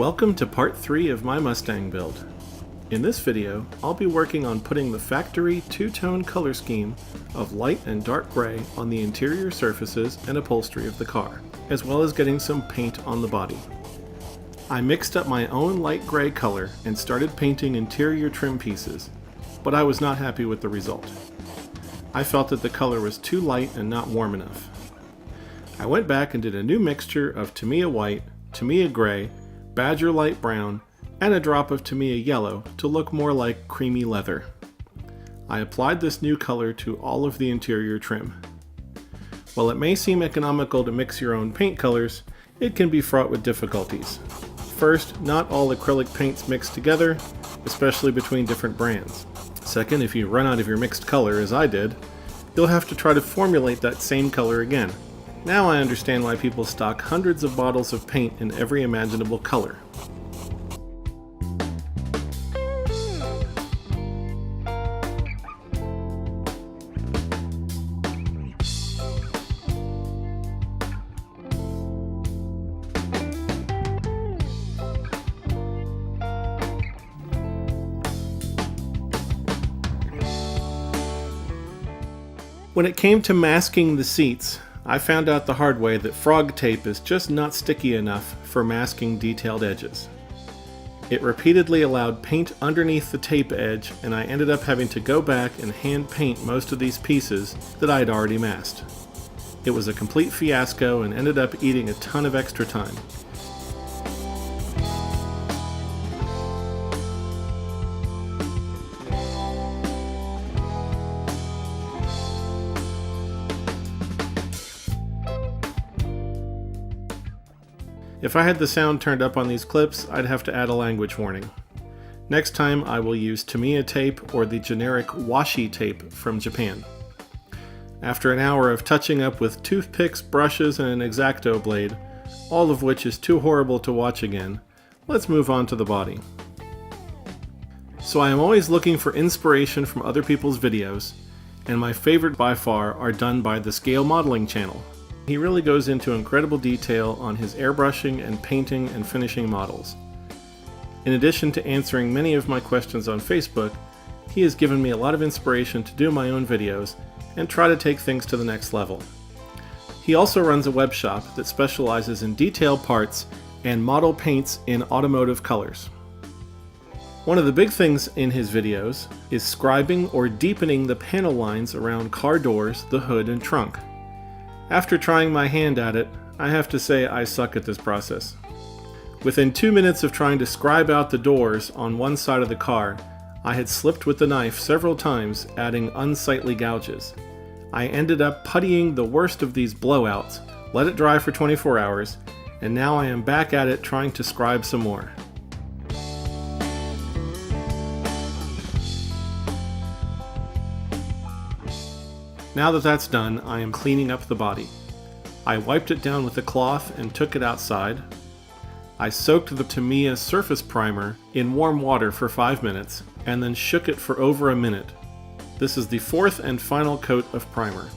Welcome to part 3 of my Mustang build. In this video, I'll be working on putting the factory two-tone color scheme of light and dark gray on the interior surfaces and upholstery of the car, as well as getting some paint on the body. I mixed up my own light gray color and started painting interior trim pieces, but I was not happy with the result. I felt that the color was too light and not warm enough. I went back and did a new mixture of Tamiya white, Tamiya gray, Badger light brown, and a drop of Tamiya yellow to look more like creamy leather. I applied this new color to all of the interior trim. While it may seem economical to mix your own paint colors, it can be fraught with difficulties. First, not all acrylic paints mix together, especially between different brands. Second, if you run out of your mixed color, as I did, you'll have to try to formulate that same color again. Now I understand why people stock hundreds of bottles of paint in every imaginable color. When it came to masking the seats, I found out the hard way that frog tape is just not sticky enough for masking detailed edges. It repeatedly allowed paint underneath the tape edge, and I ended up having to go back and hand paint most of these pieces that I had already masked. It was a complete fiasco and ended up eating a ton of extra time. If I had the sound turned up on these clips, I'd have to add a language warning. Next time I will use Tamiya tape or the generic washi tape from Japan. After an hour of touching up with toothpicks, brushes, and an X-Acto blade, all of which is too horrible to watch again, let's move on to the body. So I am always looking for inspiration from other people's videos, and my favorite by far are done by the Scale Modeling channel. He really goes into incredible detail on his airbrushing and painting and finishing models. In addition to answering many of my questions on Facebook, he has given me a lot of inspiration to do my own videos and try to take things to the next level. He also runs a web shop that specializes in detail parts and model paints in automotive colors. One of the big things in his videos is scribing or deepening the panel lines around car doors, the hood, and trunk. After trying my hand at it, I have to say I suck at this process. Within 2 minutes of trying to scribe out the doors on one side of the car, I had slipped with the knife several times, adding unsightly gouges. I ended up puttying the worst of these blowouts, let it dry for 24 hours, and now I am back at it trying to scribe some more. Now that that's done, I am cleaning up the body. I wiped it down with a cloth and took it outside. I soaked the Tamiya surface primer in warm water for 5 minutes and then shook it for over a minute. This is the fourth and final coat of primer.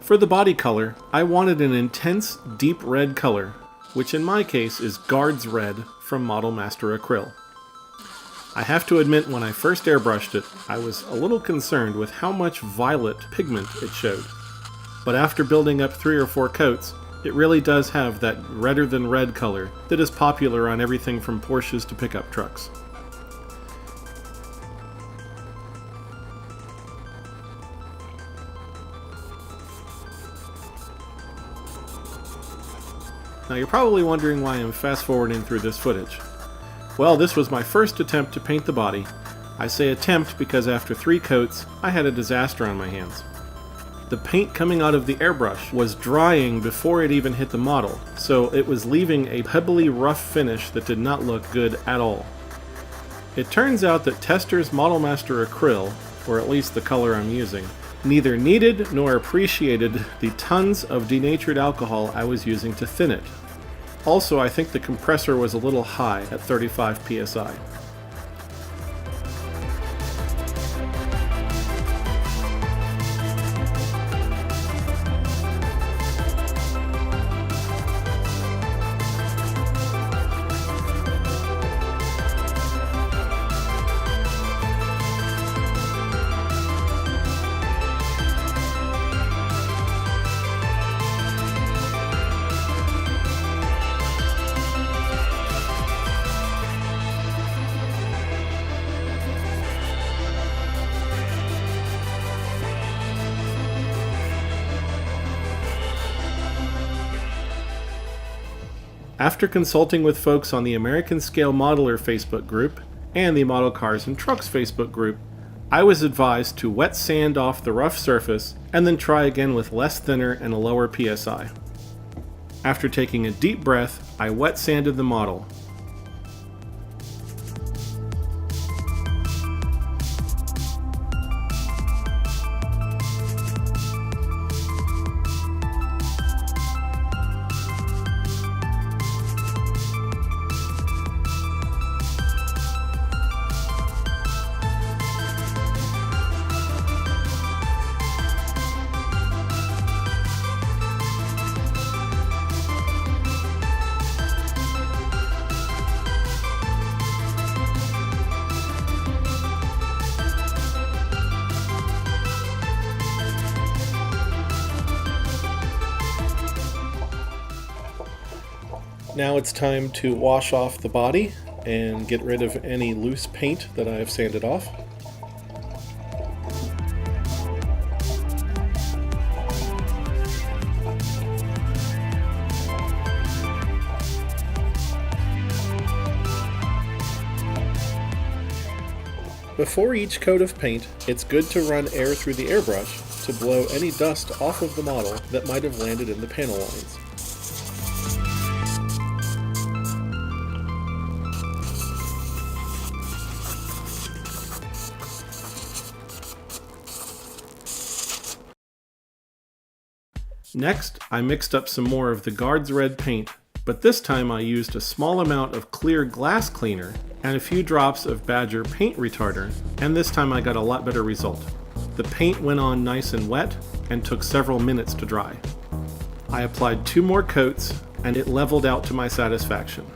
For the body color, I wanted an intense, deep red color, which in my case is Guards Red from Model Master Acryl. I have to admit, when I first airbrushed it, I was a little concerned with how much violet pigment it showed. But after building up 3 or 4 coats, it really does have that redder than red color that is popular on everything from Porsches to pickup trucks. Now you're probably wondering why I'm fast forwarding through this footage. Well, this was my first attempt to paint the body. I say attempt because after 3 coats, I had a disaster on my hands. The paint coming out of the airbrush was drying before it even hit the model, so it was leaving a pebbly rough finish that did not look good at all. It turns out that Tester's Model Master Acryl, or at least the color I'm using, neither needed nor appreciated the tons of denatured alcohol I was using to thin it. Also, I think the compressor was a little high at 35 psi. After consulting with folks on the American Scale Modeler Facebook group and the Model Cars and Trucks Facebook group, I was advised to wet sand off the rough surface and then try again with less thinner and a lower PSI. After taking a deep breath, I wet sanded the model. Now it's time to wash off the body and get rid of any loose paint that I have sanded off. Before each coat of paint, it's good to run air through the airbrush to blow any dust off of the model that might have landed in the panel lines. Next, I mixed up some more of the Guards Red paint, but this time I used a small amount of clear glass cleaner and a few drops of Badger paint retarder, and this time I got a lot better result. The paint went on nice and wet and took several minutes to dry. I applied 2 more coats and it leveled out to my satisfaction.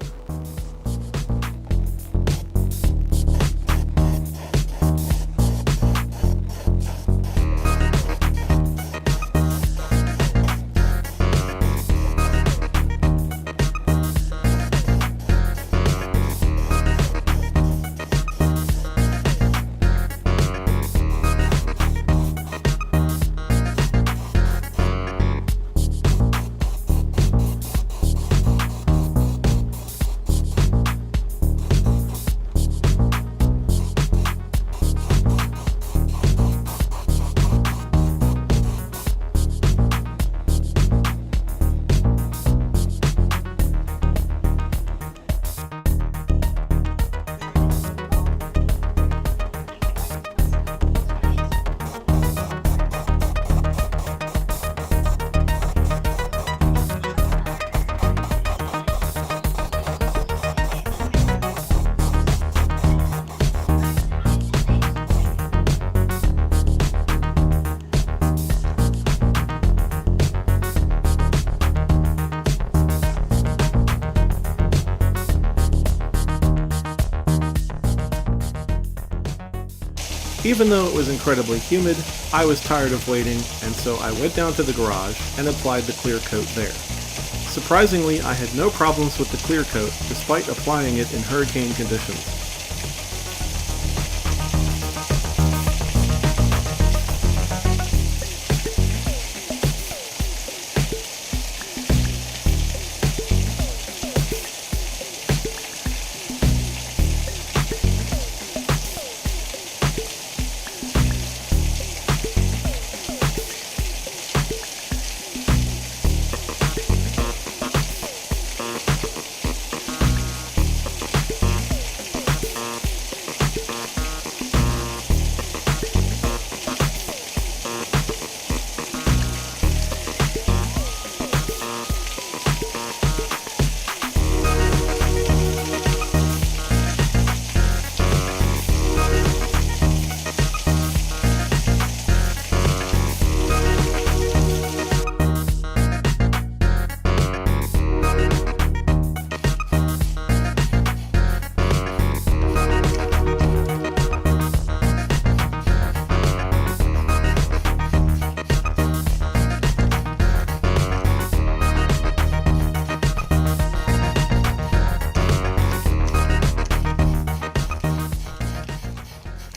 Even though it was incredibly humid, I was tired of waiting, and so I went down to the garage and applied the clear coat there. Surprisingly, I had no problems with the clear coat despite applying it in hurricane conditions.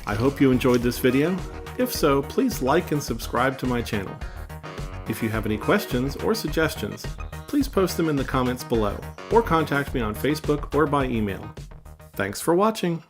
I hope you enjoyed this video. If so, please like and subscribe to my channel. If you have any questions or suggestions, please post them in the comments below, or contact me on Facebook or by email. Thanks for watching!